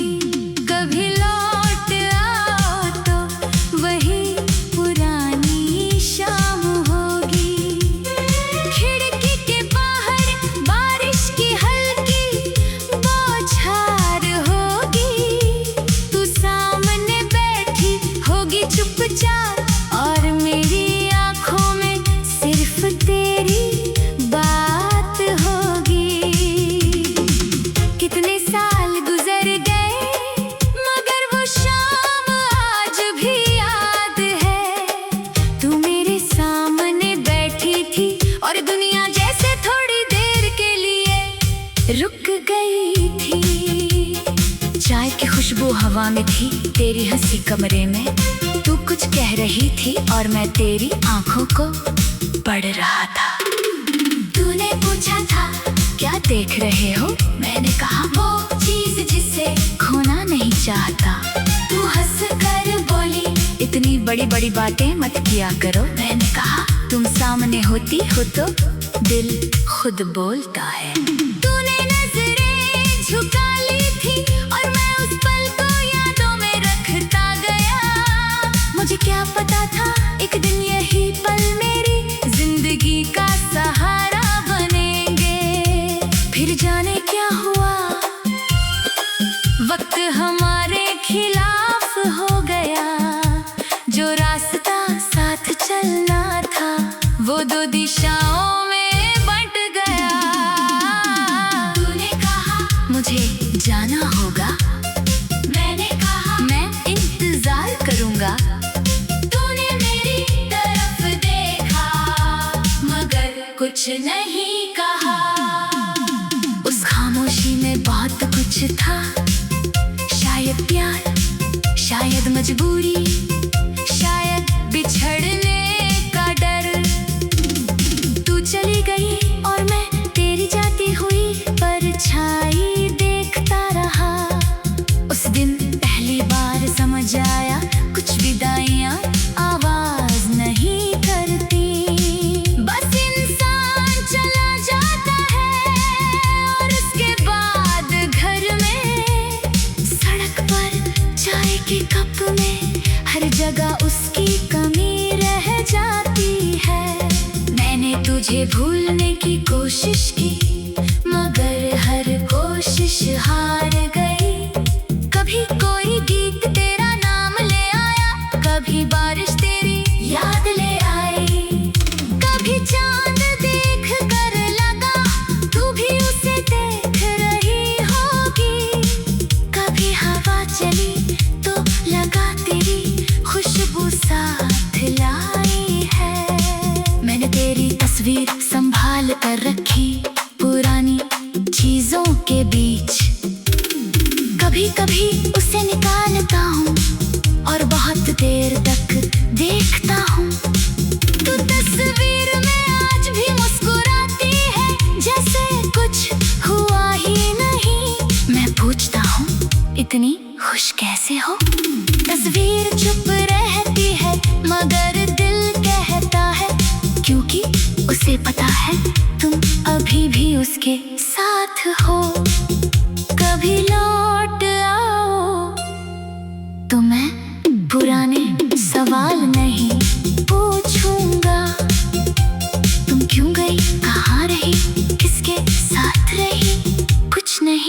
कभी लौट आओ तो वही पुरानी शाम होगी। खिड़की के बाहर बारिश की हल्की बौछार होगी। तू सामने बैठी होगी चुपचाप और मेरी आंखों में सिर्फ तेरी बात होगी। कितने साल गुजर गए मगर वो शाम आज भी याद है। तू मेरे सामने बैठी थी और दुनिया जैसे थोड़ी देर के लिए रुक गई थी। चाय की खुशबू हवा में थी, तेरी हंसी कमरे में। तू कुछ कह रही थी और मैं तेरी आंखों को पढ़ रहा था। तूने पूछा था क्या देख रहे हो, मैंने कहा वो चीज जिसे खोना नहीं चाहता। तू हंस कर बोली इतनी बड़ी बड़ी बातें मत किया करो। मैंने कहा तुम सामने होती हो तो दिल खुद बोलता है। तूने नजरें झुका ली थी और मैं उस पल को यादों में रखता गया। मुझे क्या पता था एक दिन यही पल मेरी जिंदगी का सहारा बनेंगे। फिर जाने क्या हुआ, वक्त हमारे खिलाफ हो गया। जो रास्ता साथ चलना था वो दो दिशाओं में बंट गया। तूने कहा मुझे जाना होगा, मैंने कहा मैं इंतजार करूंगा। तूने मेरी तरफ देखा मगर कुछ नहीं कहा। उस खामोशी में बहुत कुछ था, शायद प्यार, शायद मजबूरी, शायद बिछड़ने का डर। तू चली गई और मैं तेरी जाती हुई परछाई देखता रहा। उस दिन पहली बार समझ आया कुछ विदाइयां आवाज नहीं करती। बस इंसान चला जाता है और उसके बाद घर में, सड़क पर, चाय के कप में, हर जगह उसकी कमी रह जाती है। मैंने तुझे भूलने की कोशिश की मगर हर कोशिश हार गई। कभी कोई गीत तेरा नाम ले आया, कभी बारिश तेरी याद ले आई। कभी चांद देख कर लगा तू भी उसे देख रही होगी। कभी हवा चली तो लगा तेरी खुशबू साथ लाई है। मैंने तेरी तस्वीर संभाल कर रखी पुरानी चीजों के बीच। कभी कभी उसे निकालता हूँ और बहुत देर तक देखता हूँ। तू तस्वीर में आज भी मुस्कुराती है जैसे कुछ हुआ ही नहीं। मैं पूछता हूँ इतनी खुश कैसे हो। तस्वीर चुप रहती है मगर दिल कहता है क्योंकि उसे पता है तुम अभी भी उसके साथ हो। कभी लौट आओ तो मैं पुराने सवाल नहीं पूछूंगा। तुम क्यों गई, कहाँ रही, किसके साथ रही, कुछ नहीं।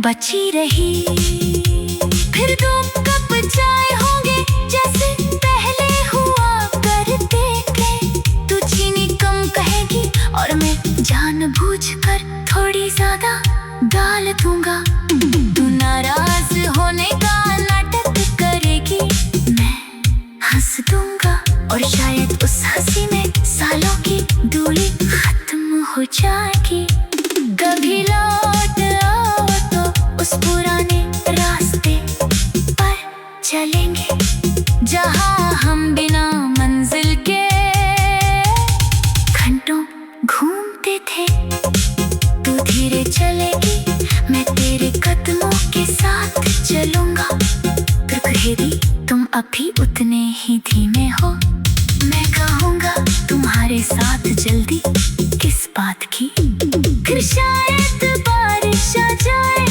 बची रही। फिर 2 कप चाय होंगे जैसे पहले हुआ करते थे। तू चीनी कम कहेगी और मैं जानबूझकर थोड़ी ज्यादा डाल दूंगा। तू नाराज होने का नाटक करेगी, मैं हंस दूंगा और शायद उस हंसी में सालों की दूरी खत्म हो जाएगी। कभी लौट आओ तो उस पुराने रास्ते पर चलेंगे जहां हम बिना मंजिल के घंटों घूमते थे। तू धीरे चलेगी, मैं तेरे कदमों के साथ चलूंगा। फिर कहेगी तुम अभी उतने ही धीमे हो। मैं कहूँगा तुम्हारे साथ जल्दी किस बात की। फिर शायद बारिश आ जाए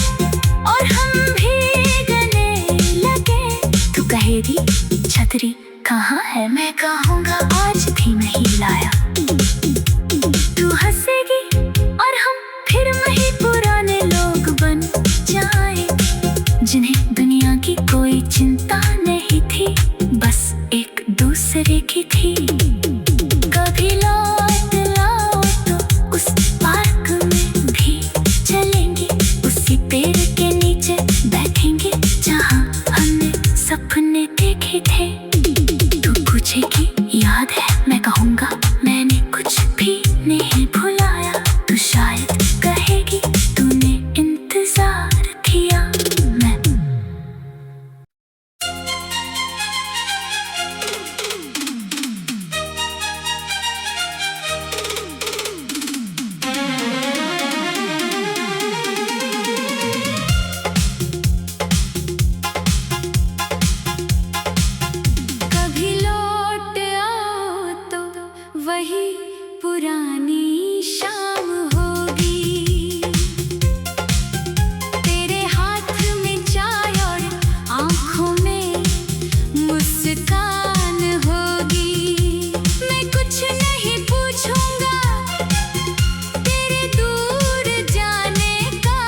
और हम भीगने लगे। तू कहेगी छतरी कहाँ है, मैं कहूँगा आज भी नहीं लाया। तू हंसेगी और हम फिर वही पुराने लोग बन जाएंगे, जिन्हें दुनिया की कोई चिंता नहीं थी, बस एक दूसरे की थी। कभी लौट आओ तो उस पार्क में भी चलेंगे, उसी पेड़ के नीचे बैठेंगे जहां हमने सपने देखे थे। तू पूछेगी याद है, मैं कहूँगा मैंने कुछ भी नहीं भुलाया। तू शायद कहेगी तूने इंतजार किया। मैं कभी लौट आओ तो वही पुरानी शाम होगी। तेरे हाथ में चाय और आंखों में मुस्कान होगी। मैं कुछ नहीं पूछूंगा तेरे दूर जाने का,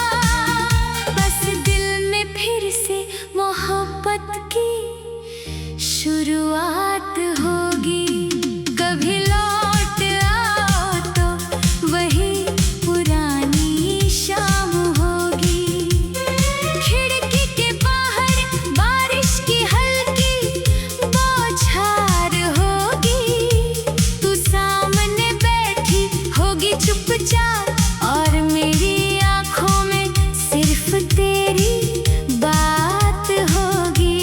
बस दिल में फिर से मोहब्बत की शुरुआत होगी। कभी लौट आओ तो वही पुरानी शाम होगी। खिड़की के बाहर बारिश की हल्की बौछार होगी। तू सामने बैठी होगी चुपचाप और मेरी आंखों में सिर्फ तेरी बात होगी।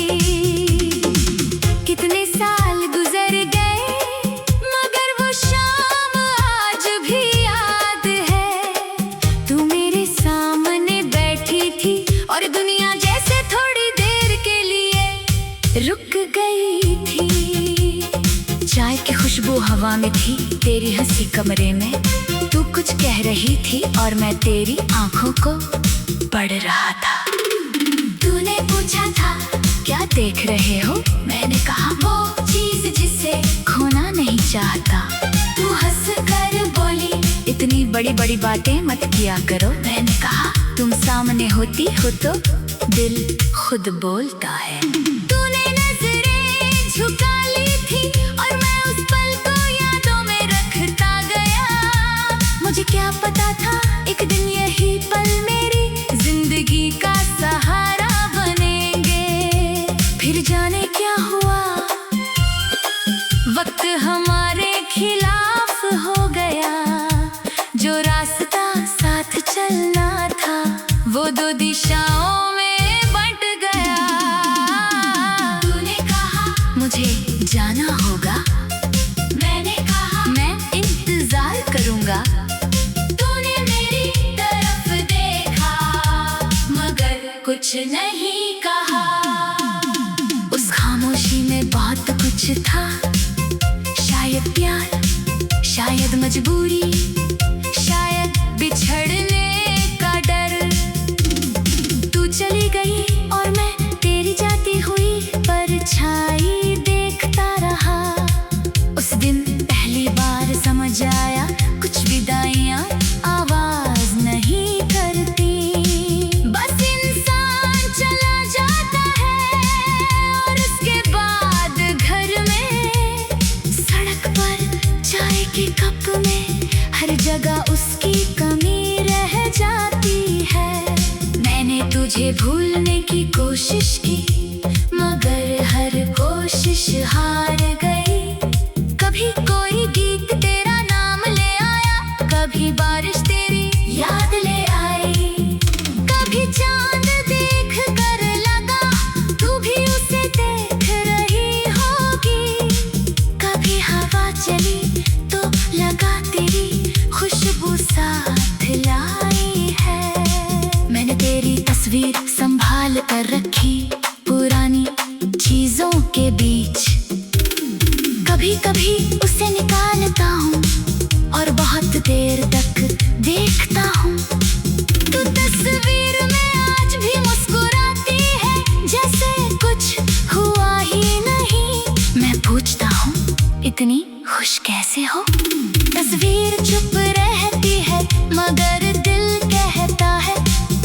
कितने साल गुजर गए मगर वो शाम आज भी याद है। तू मेरे सामने बैठी थी और दुनिया जैसे थोड़ी देर के लिए रुक गई थी। चाय की खुशबू हवा में थी, तेरी हंसी कमरे में। तू कुछ कह रही थी और मैं तेरी आंखों को पढ़ रहा था। तूने पूछा था क्या देख रहे हो, मैंने कहा वो चीज जिसे खोना नहीं चाहता। तू हंस कर बोली इतनी बड़ी बड़ी बातें मत किया करो। मैंने कहा तुम सामने होती हो तो दिल खुद बोलता है। तूने नजरें झुका ली थी और मैं उस पल को यादों में रखता गया। मुझे क्या पता था एक दिन यही पल मेरी जिंदगी का सहारा बनेंगे। फिर जाने क्या हुआ, वक्त हमारे खिलाफ हो गया। जो रास्ता साथ चलना था वो 2 दिशाओं में बंट गया। तूने कहा मुझे जाना होगा, मैंने कहा मैं इंतजार करूंगा। तूने मेरी तरफ देखा मगर कुछ नहीं कहा। उस खामोशी में बहुत कुछ था, शायद प्यार, शायद मजबूरी, शायद बिछड़ने का डर। तू चली गई और मैं तेरी जाती हुई परछाई देखता रहा। उस दिन पहली बार समझ आया कुछ विदाइयां आवाज नहीं करती, बस इन के कप में हर जगह उसकी कमी रह जाती है। मैंने तुझे भूलने की कोशिश की, मगर हर कोशिश हार गई। कभी कोई गीत तेरा नाम ले आया, कभी बारिश तेरी याद ले आई। कभी चांद देख कर लगा तू भी उसे देख रही होगी। कभी हवा चली तो लगा तेरी खुशबू साथ लाई है। मैंने तेरी तस्वीर संभाल कर रखी पुरानी चीजों के बीच। कभी कभी उसे निकालता हूँ और बहुत देर तक देखता हूँ। तू तस्वीर में आज भी मुस्कुराती है, जैसे कुछ हुआ ही नहीं। मैं पूछता हूँ इतनी खुश कैसे हो? तस्वीर चुप रहती है मगर दिल कहता है,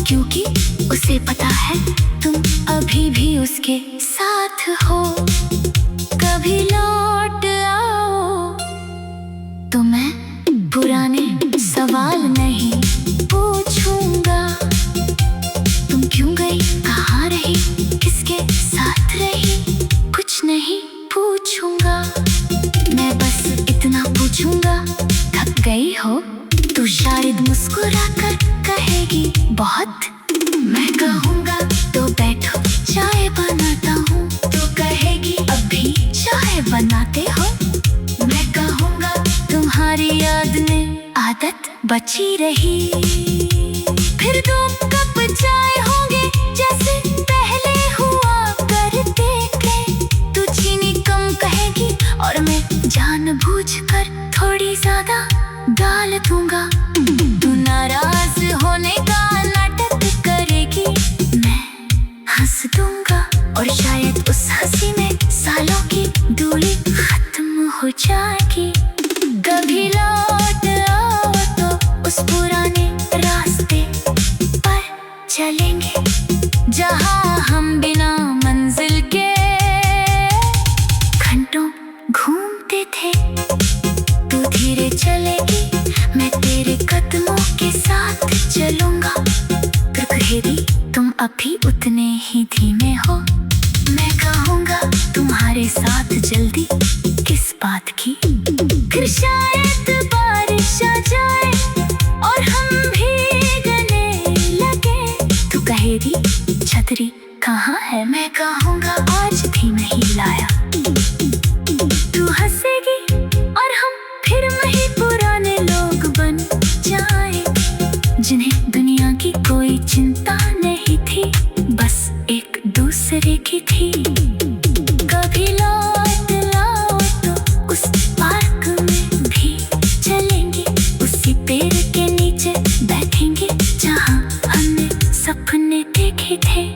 क्योंकि उसे पता है तुम अभी भी उसके साथ हो। कभी लौट आओ तो मैं पुराने सवाल नहीं पूछूंगा। तुम क्यों गई, कहाँ रही, किसके साथ रही, कुछ नहीं पूछूंगा। मैं बस इतना पूछूंगा, थक गई हो? तू शायद मुस्कुरा कर कहेगी बहुत। मैं कहूँगा तो बैठो चाय बनाता हूँ, तो कहेगी अभी चाय बनाते हो। मैं कहूँगा तुम्हारी याद में आदत बची रही। फिर 2 कप चाय होंगे जैसे पहले हुआ करते थे। तू चीनी कम कहेगी और मैं जानबूझकर थोड़ी ज्यादा डाल दूंगा। तू नाराज होने का नाटक करेगी, मैं हंस दूंगा और शायद उस हंसी में सालों की दूरी खत्म हो जाएगी। कभी लौट आओ तो उस पुराने रास्ते पर चलेंगे, जहाँ हम बिना मंजिल के घंटों घूमते थे। तू धीरे चलेगी, मैं तेरे कदमों के साथ चलूंगा। फिर कहेगी तुम अभी उतने ही धीमे हो। मैं कहूँगा तुम्हारे साथ जल्दी किस बात की। फिर शायद बारिश आ जाए और हम भीगने लगे। तू कहेगी छतरी कहाँ है? मैं कहूँगा आज भी नहीं लाया। तू हंसेगी और हम फिर वही पुराने लोग बन जाएंगे, जिन्हें दुनिया की कोई चिंता नहीं थी, बस एक दूसरे की थी। कभी लौट आओ तो उस पार्क में भी चलेंगे, उसी पेड़ के नीचे बैठेंगे जहाँ हमने सपने देखे थे।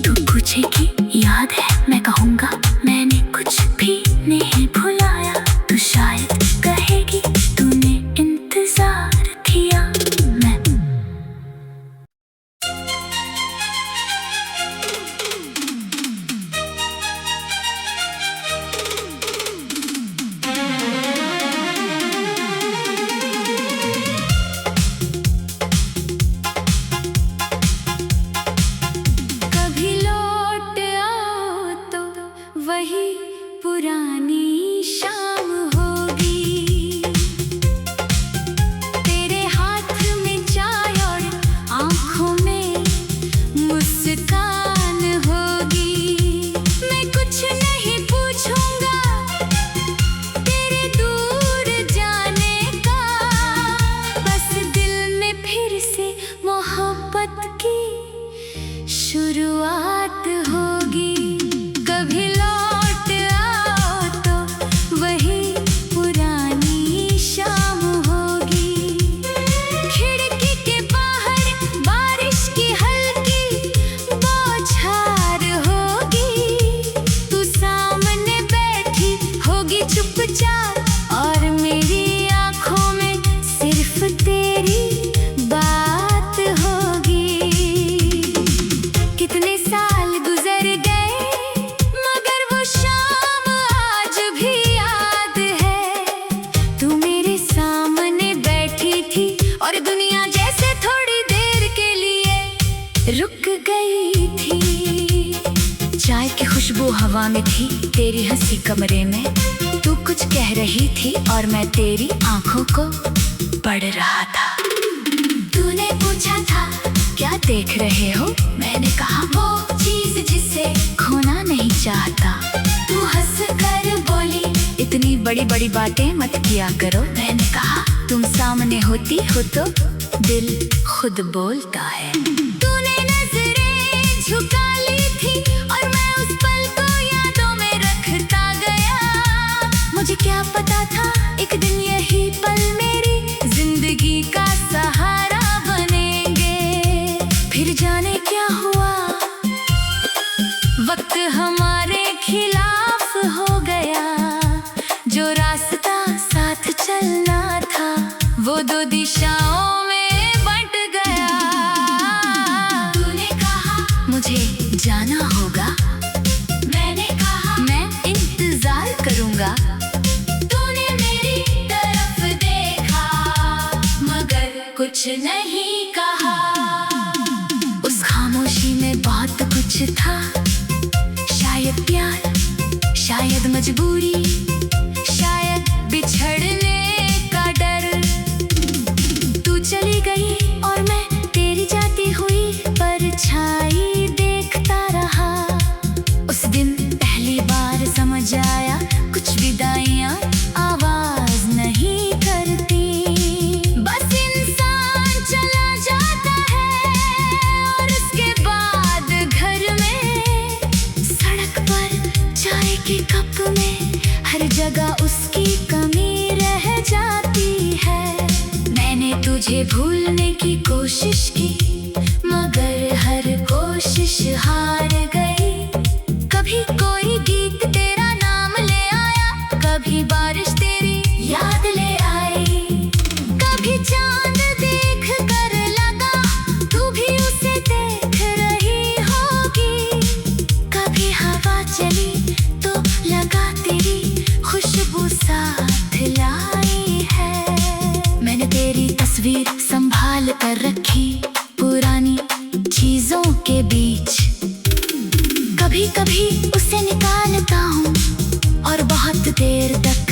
तू पूछेगी याद है? मैं कहूँगा मैंने कुछ भी नहीं भुलाया। तू शायद कहेगी तूने इंतजार किया। मैं कभी लौट आओ तो वही पुरानी शाम होगी। तेरे हाथ में चाय और आंखों में मुस्कान होगी। मैं कुछ नहीं पूछूंगा तेरे दूर जाने का, बस दिल में फिर से मोहब्बत की शुरुआत होगी। कभी लौट आओ तो वही पुरानी शाम होगी। खिड़की के बाहर बारिश की हल्की बौछार होगी। तू सामने बैठी होगी चुपचाप और मेरी आंखों में सिर्फ तेरी बात होगी। कितने साल गुजर गए मगर वो शाम आज भी याद है। तू हवा में थी तेरी हंसी कमरे में, तू कुछ कह रही थी और मैं तेरी आंखों को पढ़ रहा था। तूने पूछा था क्या देख रहे हो, मैंने कहा वो चीज जिसे खोना नहीं चाहता। तू हंस कर बोली इतनी बड़ी बड़ी बातें मत किया करो। मैंने कहा तुम सामने होती हो तो दिल खुद बोलता है। तूने नजरें झुका ली थी और मैं उस पल को यादों में रखता गया। मुझे क्या पता था एक दिन यही पल मेरी जिंदगी का सहारा बनेंगे। फिर जाने क्या हुआ, वक्त हमारे खिलाफ हो गया। जो रास्ता साथ चलना था वो दो दिशाओं में बंट गया। तूने कहा मुझे जाना होगा, मैंने कहा मैं इंतजार करूंगा। तूने मेरी तरफ देखा मगर कुछ नहीं कहा। उस खामोशी में बहुत कुछ था, शायद प्यार, शायद मजबूरी, शायद बिछड़ने का डर। तू चली गई और मैं तेरी जाती हुई परछाई देखता रहा। उस दिन पहली बार समझ आया कुछ विदाइयां आवाज नहीं करती। बस इंसान चला जाता है और उसके बाद घर में, सड़क पर, चाय के कप में, हर जगह उसकी कमी रह जाती है। मैंने तुझे भूलने की कोशिश की मगर हर कोशिश हार गई। कभी कोई गीत तेरा नाम ले आया, कभी बारिश तेरी याद ले आई। कभी चांद देख कर लगा तू भी उसे देख रही होगी। कभी हवा चली तो लगा तेरी खुशबू साथ लाई है। मैंने तेरी तस्वीर संभाल कर रखी पुरानी चीजों के बीच। कभी कभी उसे निकालता हूँ और बहुत देर तक